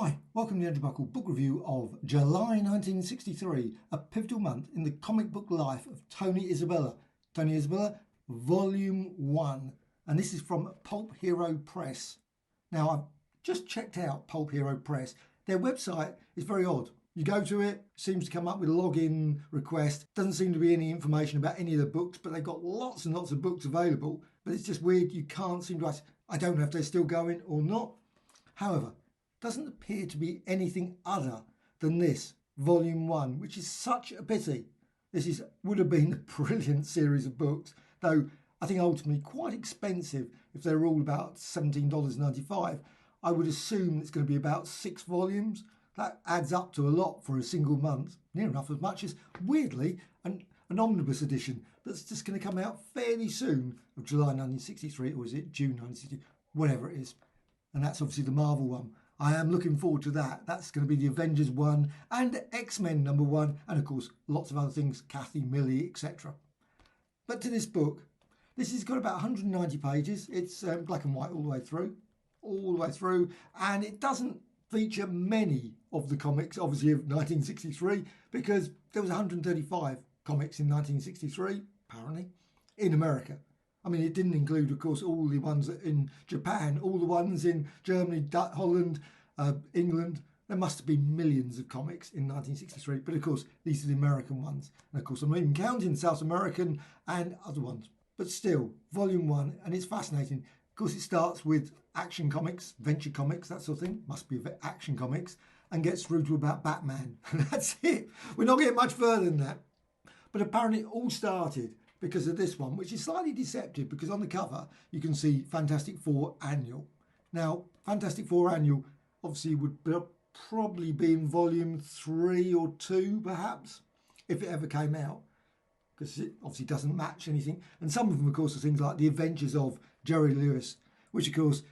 Hi, welcome to the Andrew Buckle book review of July 1963, a pivotal month in the comic book life of Tony Isabella. Tony Isabella, Volume 1, and this is from Pulp Hero Press. Now, I've just checked out Pulp Hero Press. Their website is very odd. You go to it, seems to come up with a login request. Doesn't seem to be any information about any of the books, but they've got lots and lots of books available. But it's just weird, you can't seem to ask. I don't know if they're still going or not. However, doesn't appear to be anything other than this, Volume 1, which is such a pity. This would have been a brilliant series of books, though I think ultimately quite expensive if they're all about $17.95. I would assume it's going to be about 6 volumes. That adds up to a lot for a single month, near enough as much as, weirdly, an omnibus edition that's just going to come out fairly soon of July 1963, or is it June 1963, whatever it is. And that's obviously the Marvel one. I am looking forward to that. That's going to be the Avengers 1 and X-Men number 1, and of course lots of other things, Kathy, Millie, etc. But to this book, this has got about 190 pages. It's black and white all the way through, and it doesn't feature many of the comics, obviously, of 1963, because there was 135 comics in 1963, apparently, in America. I mean, it didn't include, of course, all the ones in Japan, all the ones in Germany, Holland, England. There must have been millions of comics in 1963. But, of course, these are the American ones. And, of course, I'm even counting South American and other ones. But still, Volume 1, and it's fascinating. Of course, it starts with action comics, adventure comics, that sort of thing. Must be action comics. And gets through to about Batman. And that's it. We're not getting much further than that. But apparently it all started because of this one, which is slightly deceptive because on the cover you can see Fantastic Four Annual. Now, Fantastic Four Annual obviously would probably be in Volume 3 or 2 perhaps, if it ever came out, because it obviously doesn't match anything. And some of them, of course, are things like The Adventures of Jerry Lewis, which, of course,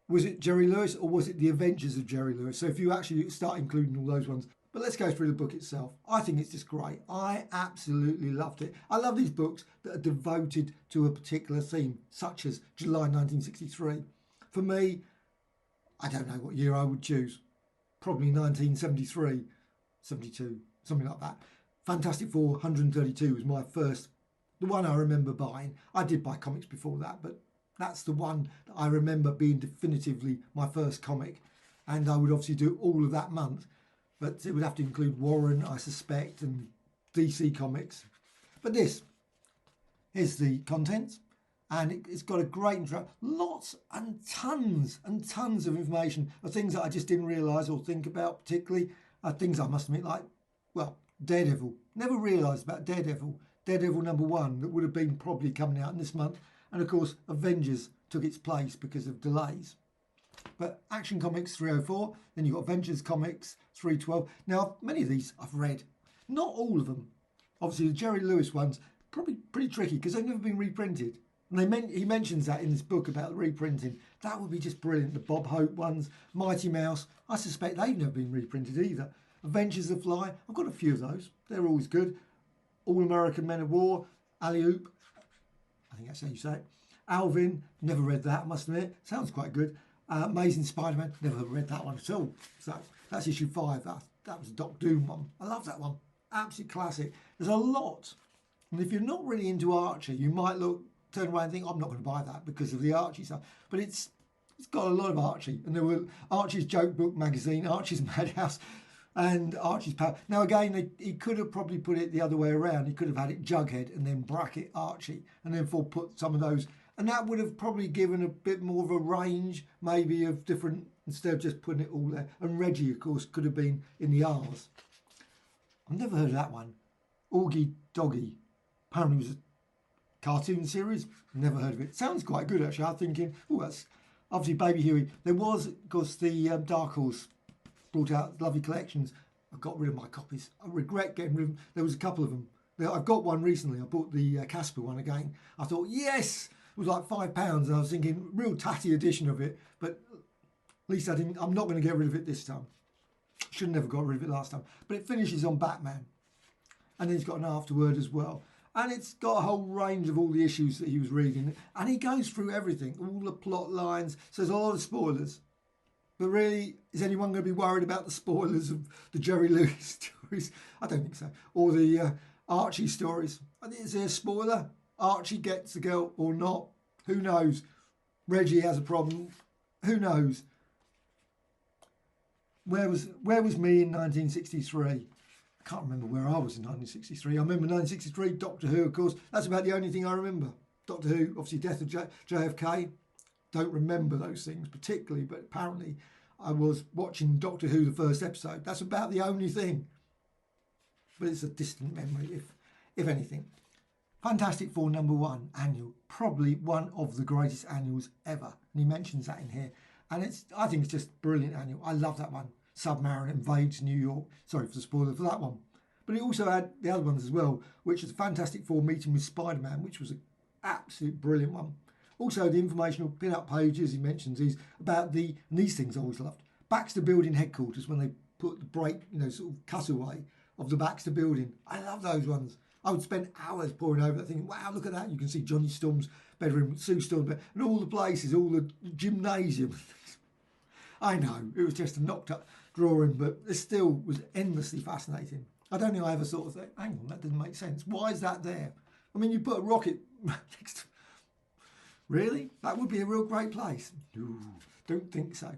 was it Jerry Lewis or was it The Adventures of Jerry Lewis? So if you actually start including all those ones. But let's go through the book itself. I think it's just great. I absolutely loved it. I love these books that are devoted to a particular theme, such as July 1963. For me, I don't know what year I would choose. Probably 1973, 72, something like that. Fantastic Four 132 was my first, the one I remember buying. I did buy comics before that, but that's the one that I remember being definitively my first comic. And I would obviously do all of that month. But it would have to include Warren, I suspect, and DC Comics. But this is the contents, and it's got a great intro. Lots and tons of information of things that I just didn't realise or think about particularly. Things I must admit, like, well, Daredevil. Never realised about Daredevil. Daredevil number 1, that would have been probably coming out in this month. And of course, Avengers took its place because of delays. But Action Comics 304, then you've got Avengers Comics 312. Now, many of these I've read. Not all of them. Obviously, the Jerry Lewis ones, probably pretty tricky because they've never been reprinted. And he mentions that in this book about reprinting. That would be just brilliant. The Bob Hope ones, Mighty Mouse, I suspect they've never been reprinted either. Adventures of Fly, I've got a few of those. They're always good. All American Men of War, Alley Oop, I think that's how you say it. Alvin, never read that, I must admit. Sounds quite good. Amazing Spider-Man, never read that one at all. So that's issue 5. That was Doc Doom one. I love that one. Absolute classic. There's a lot. And if you're not really into Archie, you might turn around and think, I'm not going to buy that because of the Archie stuff. But it's got a lot of Archie. And there were Archie's Joke Book magazine, Archie's Madhouse, and Archie's Power. Now again, he could have probably put it the other way around. He could have had it Jughead and then bracket Archie, and then put some of those. And that would have probably given a bit more of a range, maybe, of different, instead of just putting it all there. And Reggie, of course, could have been in the R's. I've never heard of that one. Augie Doggy. Apparently it was a cartoon series. Never heard of it. Sounds quite good, actually. I'm thinking, oh, that's obviously Baby Huey. There was, of course, the Dark Horse brought out lovely collections. I got rid of my copies. I regret getting rid of them. There was a couple of them. I've got one recently. I bought the Casper one again. I thought, yes! It was like £5, and I was thinking, real tatty edition of it, but at least I'm not going to get rid of it this time. Should have never got rid of it last time. But it finishes on Batman. And then it's got an afterword as well. And it's got a whole range of all the issues that he was reading. And he goes through everything, all the plot lines. So there's a lot of spoilers. But really, is anyone going to be worried about the spoilers of the Jerry Lewis stories? I don't think so. Or the Archie stories. Is there a spoiler? Archie gets the girl or not? Who knows? Reggie has a problem. Who knows? Where was me in 1963? I can't remember where I was in 1963. I remember 1963, Doctor Who, of course. That's about the only thing I remember. Doctor Who, obviously death of JFK. Don't remember those things particularly, but apparently I was watching Doctor Who, the first episode. That's about the only thing. But it's a distant memory, if anything. Fantastic Four #1 annual, probably one of the greatest annuals ever. And he mentions that in here. And I think it's just brilliant annual. I love that one. Submariner invades New York. Sorry for the spoiler for that one. But it also had the other ones as well, which is Fantastic Four meeting with Spider-Man, which was an absolute brilliant one. Also, the informational pin-up pages he mentions is about and these things I always loved. Baxter Building headquarters, when they put the break, sort of cutaway of the Baxter Building. I love those ones. I would spend hours poring over that thinking, wow, look at that. You can see Johnny Storm's bedroom, Sue Storm's bedroom, and all the places, all the gymnasium. I know, it was just a knocked up drawing, but it still was endlessly fascinating. I don't think I ever sort of think, hang on, that doesn't make sense. Why is that there? I mean, you put a rocket next to... Really? That would be a real great place. No, don't think so.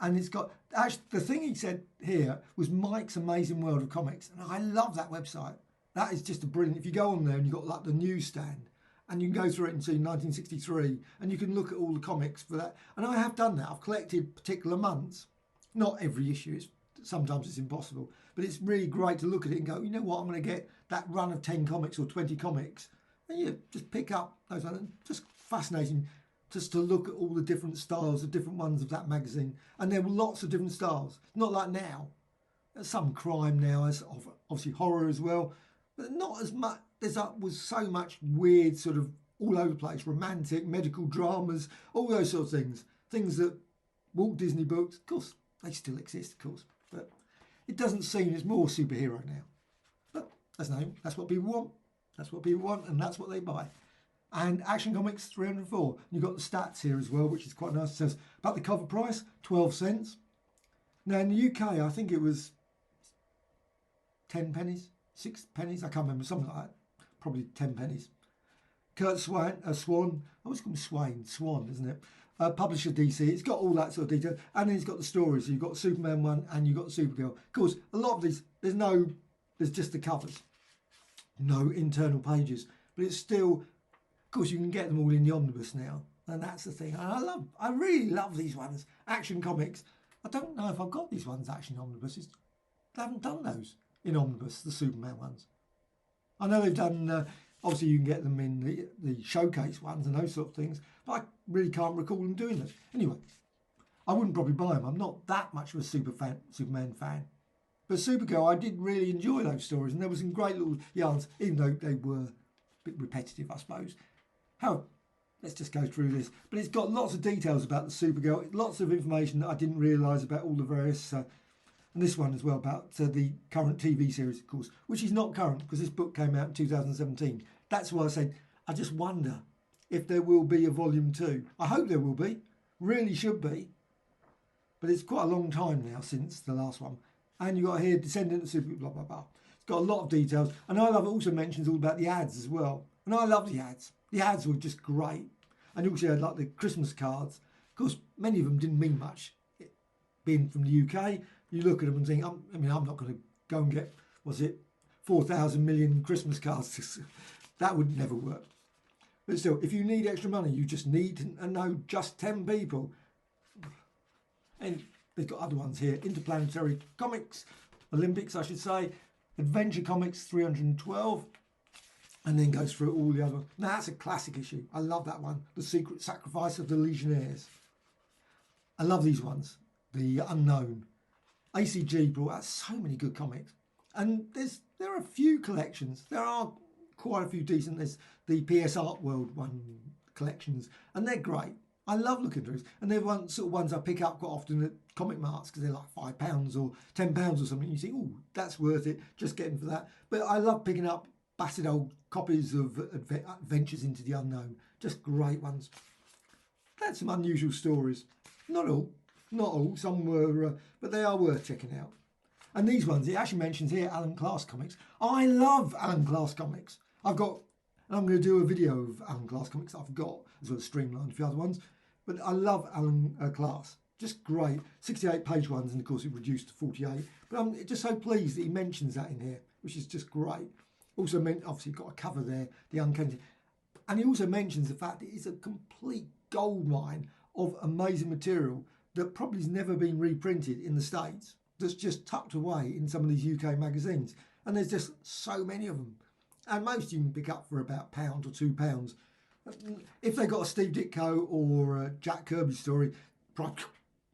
And it's got, actually, the thing he said here was Mike's Amazing World of Comics. And I love that website. That is just a brilliant, if you go on there and you've got like the newsstand and you can go through it and see 1963 and you can look at all the comics for that. And I have done that. I've collected particular months. Not every issue. Sometimes it's impossible. But it's really great to look at it and go, you know what, I'm going to get that run of 10 comics or 20 comics. And you just pick up those. Just fascinating just to look at all the different styles, the different ones of that magazine. And there were lots of different styles. Not like now. There's some crime now, obviously horror as well. But not as much. Was so much weird sort of all over the place. Romantic, medical dramas, all those sort of things. Things that Walt Disney books, of course, they still exist, of course. But it doesn't seem it's more superhero now. But that's what people want. That's what people want, and that's what they buy. And Action Comics 304. You've got the stats here as well, which is quite nice. It says about the cover price, 12 cents. Now in the UK, I think it was 10 pennies, 6 pennies. I can't remember, something like that. Probably 10 pennies. Kurt Swan, I always call him Swan, isn't it? Publisher DC. It's got all that sort of detail, and then it's got the stories. So you've got Superman 1 and you've got Supergirl. Of course, a lot of these there's just the covers. No internal pages, but it's still, of course, you can get them all in the omnibus now, and that's the thing. And I really love these ones. Action Comics. I don't know if I've got these ones actually in omnibuses. They haven't done those in omnibus, the Superman ones. I know they've done. Obviously, you can get them in the showcase ones and those sort of things, but I really can't recall them doing those. Anyway, I wouldn't probably buy them. I'm not that much of a Superman fan. But Supergirl, I did really enjoy those stories, and there were some great little yarns, even though they were a bit repetitive, I suppose. Let's just go through this. But it's got lots of details about the Supergirl, lots of information that I didn't realise about all the various, and this one as well, about the current TV series, of course, which is not current, because this book came out in 2017. That's why I said, I just wonder if there will be a volume 2. I hope there will be. Really should be. But it's quite a long time now since the last one. And you've got here, Descendant of Super, blah, blah, blah. It's got a lot of details. And I love it also mentions all about the ads as well. And I love the ads. The ads were just great. And also had like the Christmas cards. Of course, many of them didn't mean much. Being from the UK, you look at them and think, I'm not going to go and get, 4,000 million Christmas cards. That would never work. But still, if you need extra money, you just need to know just 10 people. And they've got other ones here. Interplanetary Comics, Olympics, I should say. Adventure Comics 312. And then goes through all the other ones. Now, that's a classic issue. I love that one. The Secret Sacrifice of the Legionnaires. I love these ones. The Unknown. ACG brought out so many good comics. And there are a few collections. There are quite a few decent. There's the PS Art World collections. And they're great. I love looking through this. And they're sort of ones I pick up quite often at comic marts because they're like £5 or £10 or something. You think, oh, that's worth it. Just getting for that. But I love picking up battered old copies of Adventures into the Unknown. Just great ones. They had some unusual stories. Not all. Some were, but they are worth checking out. And these ones, it actually mentions here Alan Class comics. I love Alan Class comics. I'm going to do a video of Alan Class comics that I've got, as well as streamlined a few other ones. But I love Alan Class. Just great. 68-page ones, and of course it reduced to 48. But I'm just so pleased that he mentions that in here, which is just great. Also, obviously, got a cover there, the Uncanny. And he also mentions the fact that it's a complete goldmine of amazing material that probably has never been reprinted in the States, that's just tucked away in some of these UK magazines. And there's just so many of them. And most you can pick up for about £1 or £2. If they got a Steve Ditko or a Jack Kirby story, price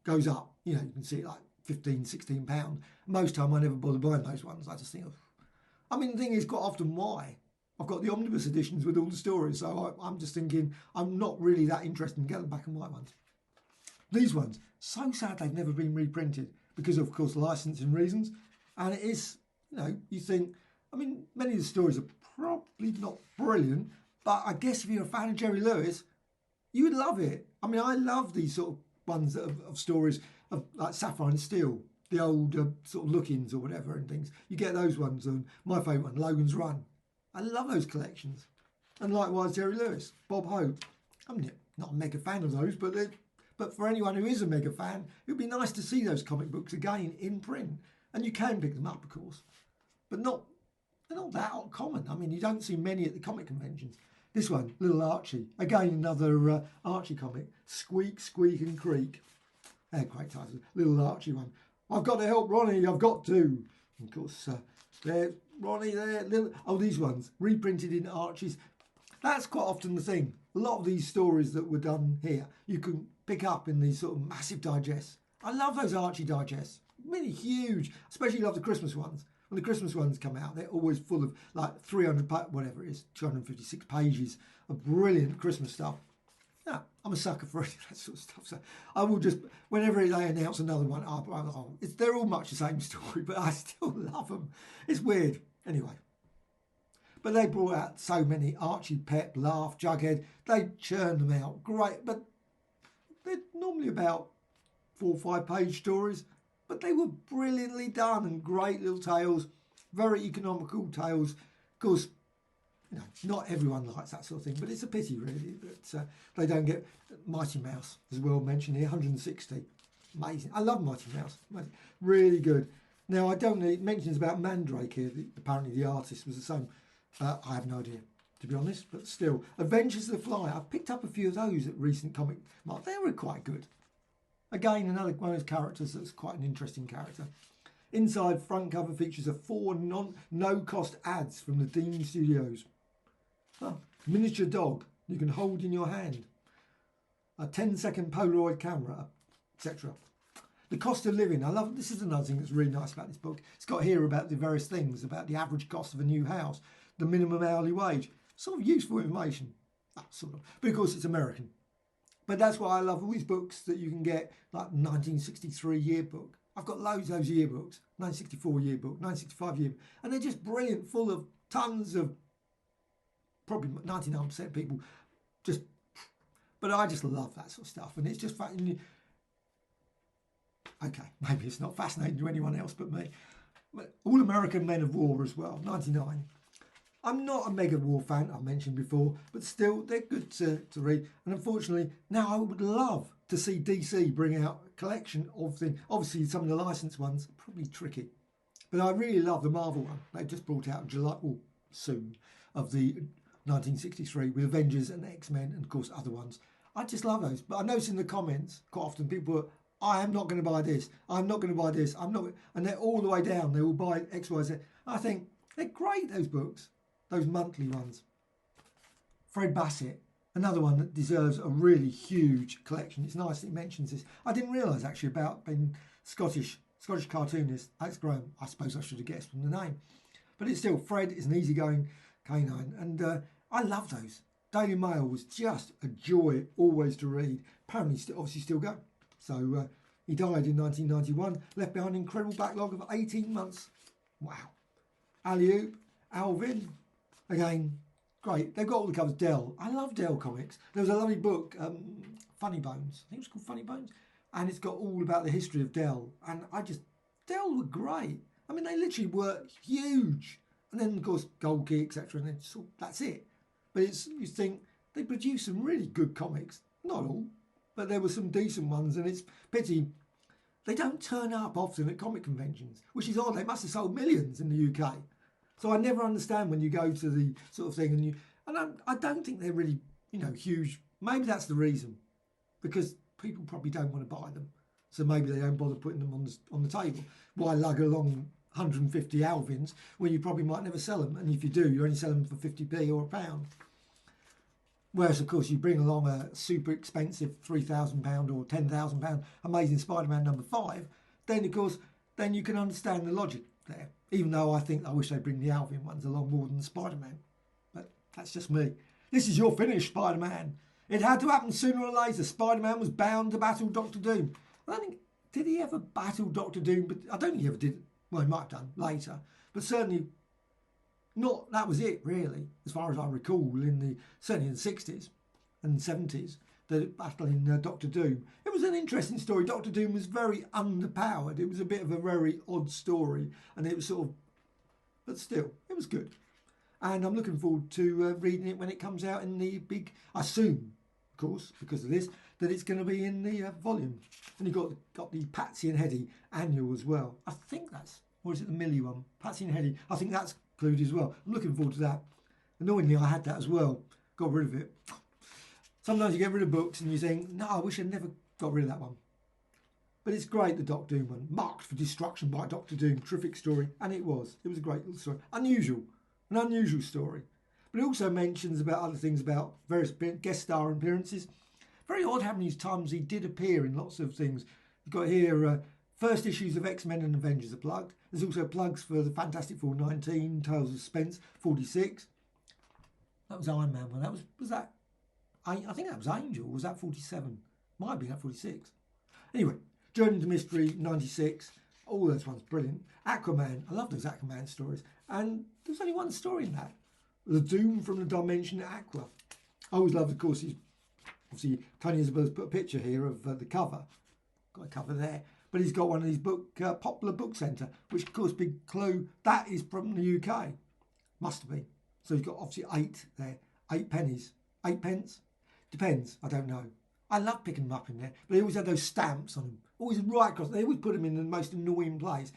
goes up. You know, you can see it like £15, £16. Most time I never bother buying those ones. I just think, I mean, the thing is, quite often, why? I've got the omnibus editions with all the stories, so I'm just thinking I'm not really that interested in getting the black and white ones. These ones, so sad they've never been reprinted because of course, licensing reasons. And it is, you know, you think, I mean, many of the stories are probably not brilliant, but I guess if you're a fan of Jerry Lewis, you would love it. I mean, I love these sort of ones of stories of like Sapphire and Steel, the old sort of look-ins or whatever and things. You get those ones, and my favourite one, Logan's Run. I love those collections. And likewise, Jerry Lewis, Bob Hope. I'm not a mega fan of those, but for anyone who is a mega fan, it would be nice to see those comic books again in print. And you can pick them up, of course, but they're not that common. I mean, you don't see many at the comic conventions. This one, Little Archie. Again, another Archie comic. Squeak, Squeak and Creak. They're great titles. Little Archie one. I've got to help Ronnie, I've got to. And of course, there, Ronnie there. These ones, reprinted in Archie's. That's quite often the thing. A lot of these stories that were done here, you can pick up in these sort of massive digests. I love those Archie digests. Really huge. Especially love the Christmas ones. When the Christmas ones come out, they're always full of like 300, whatever it is, 256 pages of brilliant Christmas stuff. Yeah, I'm a sucker for that sort of stuff. So I will just, whenever they announce another one, they're all much the same story, but I still love them. It's weird. Anyway. But they brought out so many. Archie, Pep, Laugh, Jughead. They churned them out. Great. But they're normally about 4 or 5 page stories. But they were brilliantly done and great little tales. Very economical tales. Of course, you know, not everyone likes that sort of thing, but it's a pity really that they don't get Mighty Mouse as well mentioned here, 160. Amazing. I love Mighty Mouse. Really good. Now, I don't know, it mentions about Mandrake here. Apparently the artist was the same. I have no idea, to be honest, but still. Avengers of the Fly. I've picked up a few of those at recent comic market. They were quite good. Again, another one of those characters that's quite an interesting character. Inside front cover features a 4 no-cost ads from the Dean Studios. Miniature dog you can hold in your hand. A 10-second Polaroid camera, etc. The cost of living. I love, this is another thing that's really nice about this book. It's got here about the various things, about the average cost of a new house, the minimum hourly wage. Sort of useful information. Sort of. But of course it's American. But that's why I love all these books that you can get, like 1963 yearbook. I've got loads of those yearbooks. 1964 yearbook, 1965 yearbook. And they're just brilliant, full of tons of, probably 99% of people just, but I just love that sort of stuff. And it's just fascinating. Okay, maybe it's not fascinating to anyone else but me. But All American Men of War as well, 99. I'm not a mega war fan, I've mentioned before, but still, they're good to read. And unfortunately, now I would love to see DC bring out a collection of things. Obviously, some of the licensed ones are probably tricky. But I really love the Marvel one. They've just brought out in July, well, soon, of the 1963 with Avengers and X-Men and, of course, other ones. I just love those. But I notice in the comments, quite often, people are, I am not going to buy this. I'm not going to buy this. I'm not. And they're all the way down. They will buy X, Y, Z. I think they're great, those books. Those monthly ones. Fred Bassett, another one that deserves a really huge collection. It's nice that he mentions this. I didn't realise actually about being Scottish cartoonist Alex Graham. I suppose I should have guessed from the name. But it's still, Fred is an easygoing canine. And I love those. Daily Mail was just a joy always to read. Apparently obviously still going. So he died in 1991. Left behind an incredible backlog of 18 months. Wow. Alley-oop, Alvin. Again, great. They've got all the covers. Dell. I love Dell comics. There was a lovely book, Funny Bones. I think it was called Funny Bones, and it's got all about the history of Dell. And Dell were great. I mean, they literally were huge. And then, of course, Gold Key, etc. And then that's it. But you think they produced some really good comics. Not all, but there were some decent ones. And it's pity they don't turn up often at comic conventions, which is odd. They must have sold millions in the UK. So I never understand when you go to the sort of thing and I don't think they're really, huge. Maybe that's the reason, because people probably don't want to buy them. So maybe they don't bother putting them on the table. Why lug along 150 Alvins when you probably might never sell them? And if you do, you only sell them for 50p or £1. Whereas, of course, you bring along a super expensive £3,000 or £10,000 Amazing Spider-Man #5, then, of course, then you can understand the logic there. Even though I wish they'd bring the Alvin ones along more than the Spider-Man. But that's just me. This is your finish, Spider-Man. It had to happen sooner or later. Spider-Man was bound to battle Doctor Doom. I don't think, did he ever battle Doctor Doom? But I don't think he ever did. Well, he might have done later. But certainly not, that was it, really, as far as I recall, certainly in the 60s and 70s, the battle in Doctor Doom. It was an interesting story. Doctor Doom was very underpowered. It was a bit of a very odd story, and it was sort of, but still, it was good. And I'm looking forward to reading it when it comes out in the big, I assume, of course, because of this, that it's going to be in the volume. And you've got the Patsy and Hetty annual as well. I think that's, or is it the Millie one? Patsy and Hetty, I think that's included as well. I'm looking forward to that. Annoyingly, I had that as well. Got rid of it. Sometimes you get rid of books and you think, no, I wish I'd never got rid of that one. But it's great, the Doctor Doom one. Marked for Destruction by Doctor Doom. Terrific story. And it was. It was a great little story. Unusual. An unusual story. But it also mentions about other things, about various guest star appearances. Very odd how many times he did appear in lots of things. You've got here, first issues of X-Men and Avengers are plugged. There's also plugs for the Fantastic Four 19, Tales of Suspense 46. That was Iron Man one. Was that? I think that was Angel. Was that 47? Might be that 46. Anyway, Journey to Mystery 96. All those ones brilliant. Aquaman. I love those Aquaman stories. And there's only one story in that. The Doom from the Dimension Aqua. I always loved, of course, obviously Tony Isabella's put a picture here of the cover. Got a cover there. But he's got one of these Popular Book Centre, which, of course, big clue, that is from the UK. Must be. So he's got obviously 8 there. 8 pennies. 8 pence? Depends. I don't know. I love picking them up in there. But they always had those stamps on them. Always right across. They always put them in the most annoying place.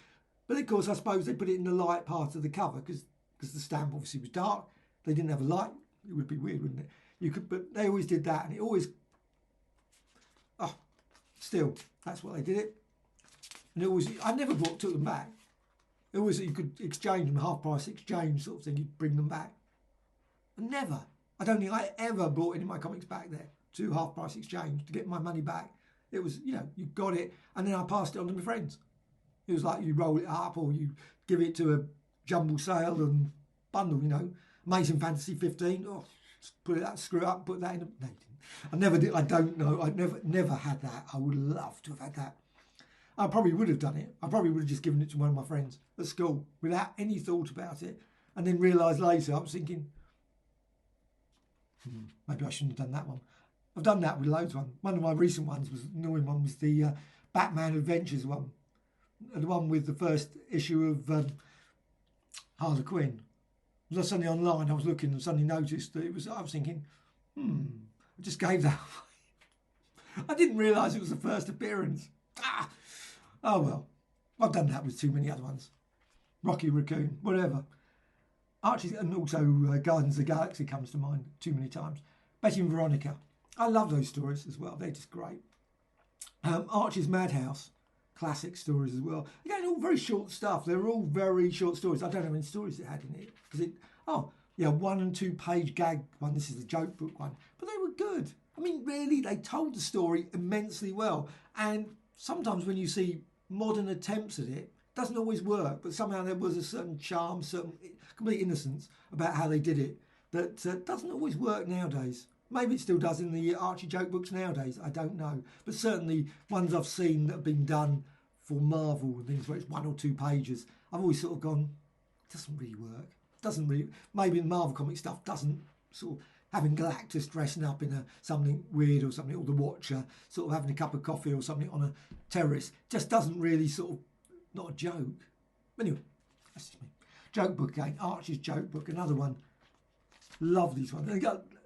But, of course, I suppose they put it in the light part of the cover because the stamp obviously was dark. They didn't have a light. It would be weird, wouldn't it? But they always did that. And it always... Oh, still, that's what they did it. And it always... I never took them back. It was, you could exchange them, half price exchange sort of thing. You'd bring them back. And never. I don't think I ever brought any of my comics back there to half price exchange to get my money back. It was, you got it, and then I passed it on to my friends. It was like you roll it up or you give it to a jumble sale and bundle, Amazing Fantasy 15. Oh, put it that, screw it up, put that in. No, I never did. I don't know. I never had that. I would love to have had that. I probably would have done it. I probably would have just given it to one of my friends at school without any thought about it, and then realised later I was thinking, maybe I shouldn't have done that one. I've done that with loads of ones. One of my recent ones was annoying one was the Batman Adventures one, the one with the first issue of Harley Quinn. I was suddenly online. I was looking and suddenly noticed that it was. I was thinking, I just gave that away. I didn't realise it was the first appearance. Oh well, I've done that with too many other ones. Rocky Raccoon, whatever. Archie, and also Guardians of the Galaxy comes to mind too many times. Betty and Veronica. I love those stories as well. They're just great. Archie's Madhouse. Classic stories as well. Again, all very short stuff. They're all very short stories. I don't know how many stories it had in it. 1 and 2 page gag one. This is the joke book one. But they were good. I mean, really, they told the story immensely well. And sometimes when you see modern attempts at it, it doesn't always work. But somehow there was a certain charm, certain complete innocence about how they did it that doesn't always work nowadays. Maybe it still does in the Archie joke books nowadays. I don't know. But certainly ones I've seen that have been done for Marvel and things where it's 1 or 2 pages, I've always sort of gone, it doesn't really work. Doesn't really. Maybe the Marvel comic stuff doesn't sort of having Galactus dressing up in something weird or something, or the Watcher sort of having a cup of coffee or something on a terrace, just doesn't really sort of, not a joke. Anyway, that's just me. Joke book again, Archie's joke book, another one. Love these ones.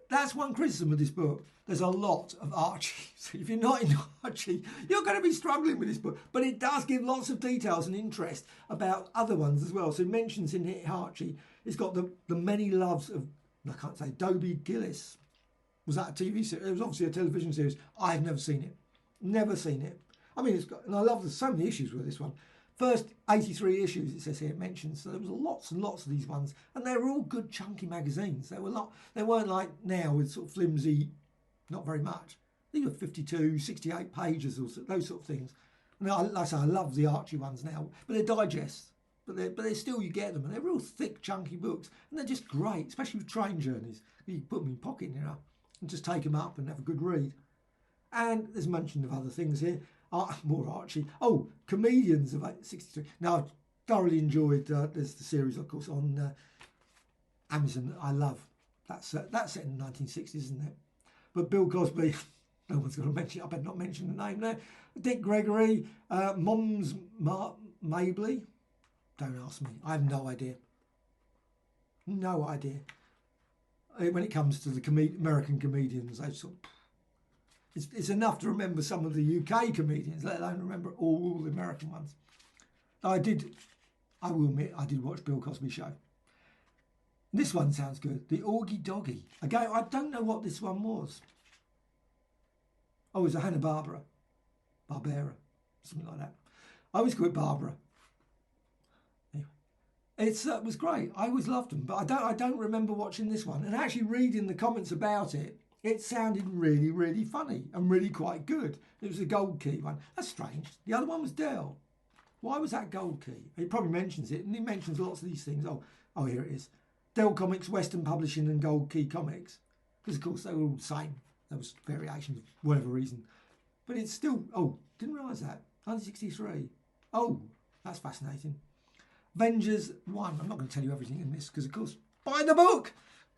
That's one criticism of this book. There's a lot of Archie. So if you're not into Archie, you're going to be struggling with this book. But it does give lots of details and interest about other ones as well. So it mentions in here Archie, it's got the many loves of, I can't say, Dobie Gillis. Was that a TV series? It was obviously a television series. I've never seen it. Never seen it. I mean, it's got, and I love there's so many issues with this one. First 83 issues, it says here, it mentions. So there was lots and lots of these ones, and they were all good chunky magazines. They weren't like now with sort of flimsy, not very much. These were 52, 68 pages or those sort of things. And like I say, I love the Archie ones now, but they're digests. But they're still, you get them, and they're real thick, chunky books, and they're just great, especially with train journeys. You can put them in your pocket, and just take them up and have a good read. And there's mention of other things here. More Archie. Oh, Comedians of 63. Now, I've thoroughly enjoyed, there's the series, of course, on Amazon that I love. That's set in the 1960s, isn't it? But Bill Cosby, no one's going to mention it. I better not mention the name there. Dick Gregory, Moms Mabley. Don't ask me. I have no idea. No idea. When it comes to the American comedians, I sort of, it's enough to remember some of the UK comedians, let alone remember all the American ones. I will admit, I did watch Bill Cosby Show. This one sounds good. The Augie Doggy. Again, I don't know what this one was. Oh, it was a Hanna-Barbera. Something like that. I always call it Barbara. Anyway, it was great. I always loved them, but I don't remember watching this one. And actually reading the comments about it, it sounded really, really funny and really quite good. It was a Gold Key one. That's strange. The other one was Dell. Why was that Gold Key? He probably mentions it, and he mentions lots of these things. Oh, here it is. Dell Comics, Western Publishing, and Gold Key Comics. Because, of course, they were all the same. There was variations for whatever reason. But it's still... Oh, didn't realise that. 1963. Oh, that's fascinating. Avengers 1. I'm not going to tell you everything in this because, of course, buy the book!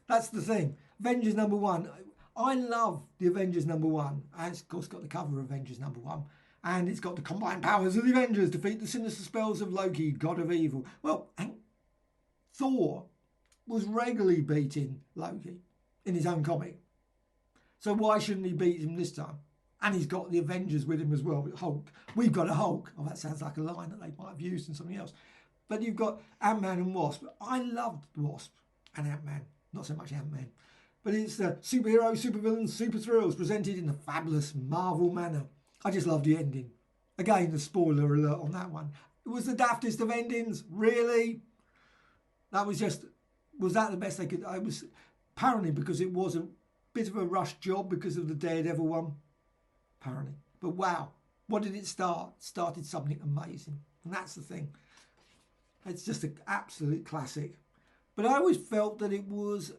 That's the thing. Avengers number 1. I love the Avengers number 1. And it's, of course, got the cover of Avengers number 1. And it's got the combined powers of the Avengers defeat the sinister spells of Loki, god of evil. Well, Thor was regularly beating Loki in his own comic. So why shouldn't he beat him this time? And he's got the Avengers with him as well, with Hulk. We've got a Hulk. Oh, that sounds like a line that they might have used in something else. But you've got Ant-Man and Wasp. I loved Wasp and Ant-Man. Not so much Ant-Man. But it's superhero, supervillains, super thrills presented in a fabulous Marvel manner. I just loved the ending. Again, the spoiler alert on that one. It was the daftest of endings. Really? That was just... Was that the best they could... I was apparently because it was a bit of a rushed job because of the Daredevil one. Apparently. But wow. What did it start? It started something amazing. And that's the thing. It's just an absolute classic. But I always felt that it was...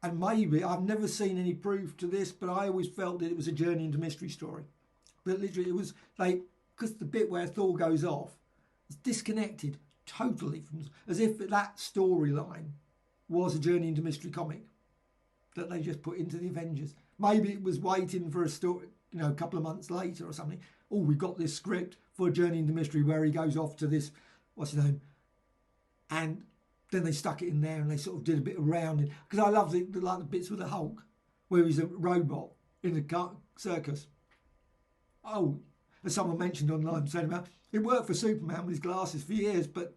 And maybe, I've never seen any proof to this, but I always felt that it was a journey into mystery story. But literally, it was like, because the bit where Thor goes off, it's disconnected totally from, as if that storyline was a journey into mystery comic that they just put into the Avengers. Maybe it was waiting for a story, a couple of months later or something. Oh, we've got this script for a journey into mystery where he goes off to this, what's his name, and then they stuck it in there and they sort of did a bit around it. Because I love the bits with the Hulk, where he's a robot in the circus. Oh, as someone mentioned online, saying about it worked for Superman with his glasses for years, but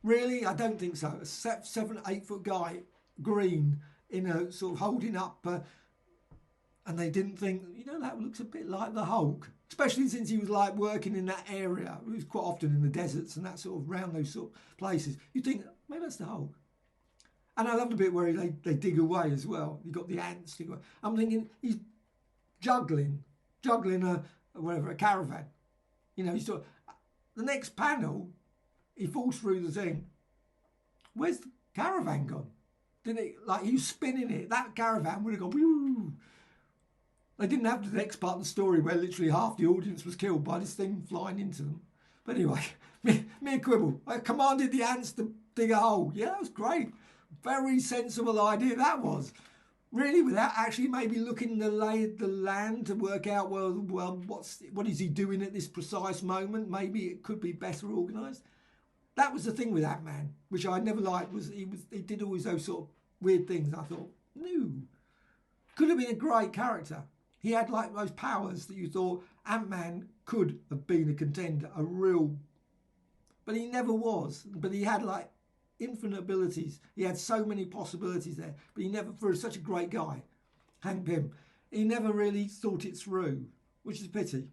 really, I don't think so. A 7, 8 foot guy, green, in a sort of holding up, and they didn't think, that looks a bit like the Hulk, especially since he was like working in that area. He was quite often in the deserts and that sort of around those sort of places. You think maybe that's the Hulk. And I love the bit where they dig away as well. You got the ants. I'm thinking he's juggling a caravan. He's the next panel, he falls through the thing. Where's the caravan gone? Didn't it, he was spinning it. That caravan would have gone, woo. They didn't have the next part of the story where literally half the audience was killed by this thing flying into them. But anyway, mere quibble. I commanded the ants to dig a hole. Yeah, that was great. Very sensible idea that was. Really, without actually maybe looking the lay of the land to work out, well, what is he doing at this precise moment? Maybe it could be better organised. That was the thing with Ant-Man, which I never liked, was he did always those sort of weird things. I thought, no, could have been a great character. He had like those powers that you thought Ant-Man could have been a contender, a real, but he never was. But he had like infinite abilities. He had so many possibilities there, but he never, for such a great guy, Hank Pym, he never really thought it through, which is a pity.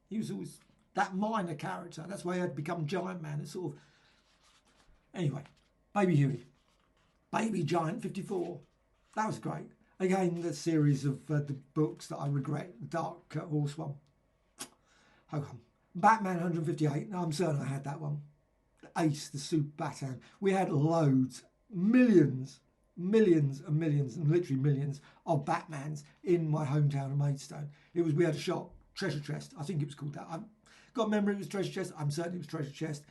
He was always that minor character. That's why he had become Giant Man. It's sort of, anyway, Baby Huey, Baby Giant 54. That was great. Again, the series of the books that I regret, the Dark Horse one. Hold on. Batman 158. No, I'm certain I had that one. Ace, the Super Batman. We had loads, millions and literally millions of Batmans in my hometown of Maidstone. We had a shop, Treasure Chest. I think it was called that. I've got a memory it was Treasure Chest. I'm certain it was Treasure Chest.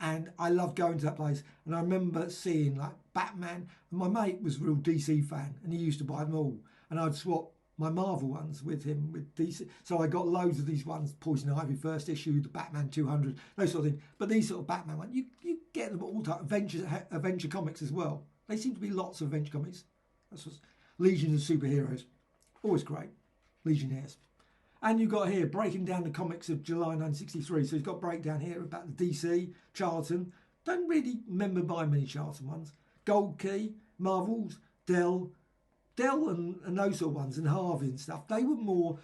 And I loved going to that place. And I remember seeing like Batman. And my mate was a real DC fan and he used to buy them all. And I'd swap my Marvel ones with him with DC. So I got loads of these ones, Poison Ivy first issue, the Batman 200, those sort of things. But these sort of Batman ones, you get them all the time. Avenger comics as well. They seem to be lots of Avenger comics. That's what's Legion of Superheroes. Always great. Legionnaires. And you've got here, breaking down the comics of July 1963. So he's got a breakdown here about the DC, Charlton. Don't really remember buying many Charlton ones. Gold Key, Marvels, Dell and those sort of ones, and Harvey and stuff. They were more,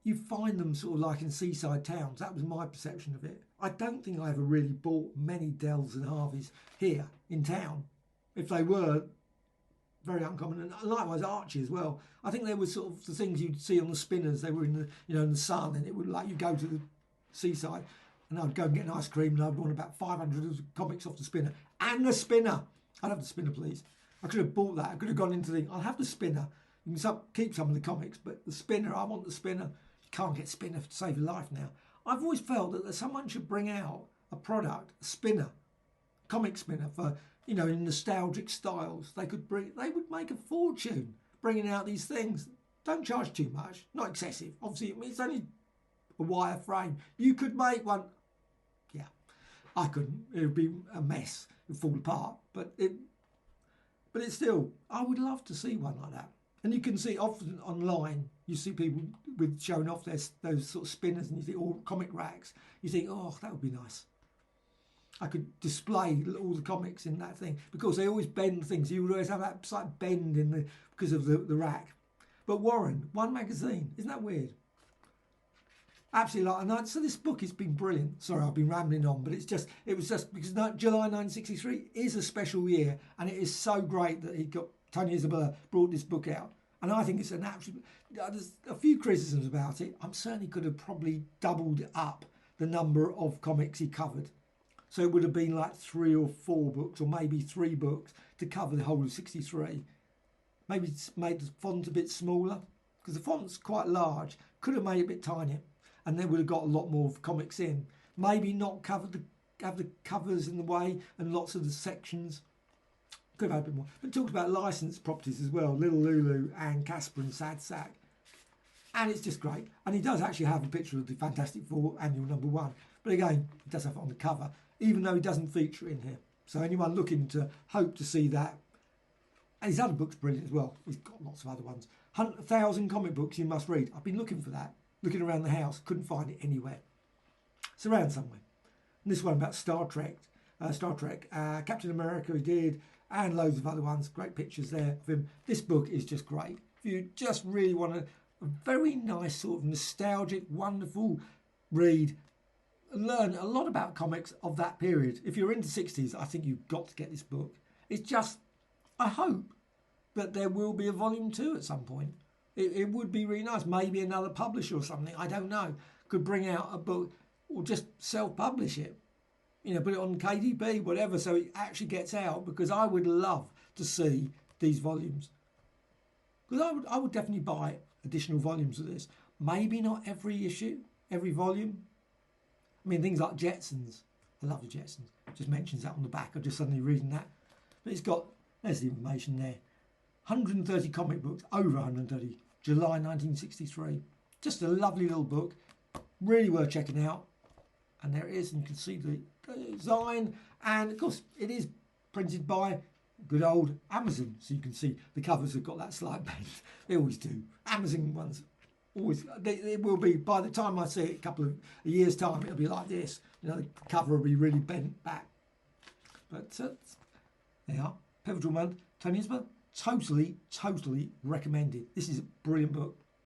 you find them sort of like in seaside towns. That was my perception of it. I don't think I ever really bought many Dells and Harveys here in town. If they were, very uncommon. And likewise Archie as well. I think they were sort of the things you'd see on the spinners. They were in the in the sun, and it would like you go to the seaside and I'd go and get an ice cream and I'd want about 500 comics off the spinner. And the spinner. I'd have the spinner, please. I could have bought that. I could have gone into the, I'll have the spinner. You can keep some of the comics, but the spinner, I want the spinner. You can't get spinner to save your life now. I've always felt that someone should bring out a product, a spinner, comic spinner for, in nostalgic styles. They would make a fortune bringing out these things. Don't charge too much, not excessive. Obviously, it's only a wire frame. You could make one. Yeah, I couldn't. It would be a mess. It would fall apart. But it's still, I would love to see one like that. And you can see often online, you see people with showing off those sort of spinners, and you see all comic racks. You think, oh, that would be nice. I could display all the comics in that thing, because they always bend things. You would always have that slight bend because of the rack. But Warren, one magazine, isn't that weird? Absolutely like, and so this book has been brilliant. Sorry, I've been rambling on, but it was just because July 1963 is a special year, and it is so great that Tony Isabella brought this book out. And I think it's an absolute, there's a few criticisms about it. I'm certainly could have probably doubled up the number of comics he covered. So it would have been like 3 or 4 books, or maybe 3 books to cover the whole of 63. Maybe made the font a bit smaller, because the font's quite large. Could have made it a bit tinier, and they would have got a lot more comics in. Maybe not have the covers in the way and lots of the sections. Could have had a bit more. But talked about licensed properties as well, Little Lulu and Casper and Sad Sack. And it's just great. And he does actually have a picture of the Fantastic Four annual #1. But again, he does have it on the cover, even though he doesn't feature it in here. So anyone looking to hope to see that. And his other book's brilliant as well. He's got lots of other ones. 1,000 comic books you must read. I've been looking for that. Looking around the house. Couldn't find it anywhere. It's around somewhere. And this one about Star Trek. Captain America he did. And loads of other ones. Great pictures there of him. This book is just great. If you just really want a very nice sort of nostalgic, wonderful read, and learn a lot about comics of that period. If you're into 60s, I think you've got to get this book. It's just, I hope that there will be a volume 2 at some point. It would be really nice. Maybe another publisher or something, I don't know, could bring out a book or just self-publish it. Put it on KDP, whatever, so it actually gets out, because I would love to see these volumes. Because I would definitely buy additional volumes of this. Maybe not every issue, every volume. I mean, things like Jetsons. I love the Jetsons. It just mentions that on the back. I'm just suddenly reading that. But there's the information there. 130 comic books, over 130, July 1963. Just a lovely little book, really worth checking out. And there it is, and you can see the design, and of course it is printed by good old Amazon, so you can see the covers have got that slight bend. They always do. Amazon ones always, it will be, by the time I see it a years time, it'll be like this. You know, the cover will be really bent back. But there you are, Pivotal Month, Tony Isabella. Totally recommended. This is a brilliant book.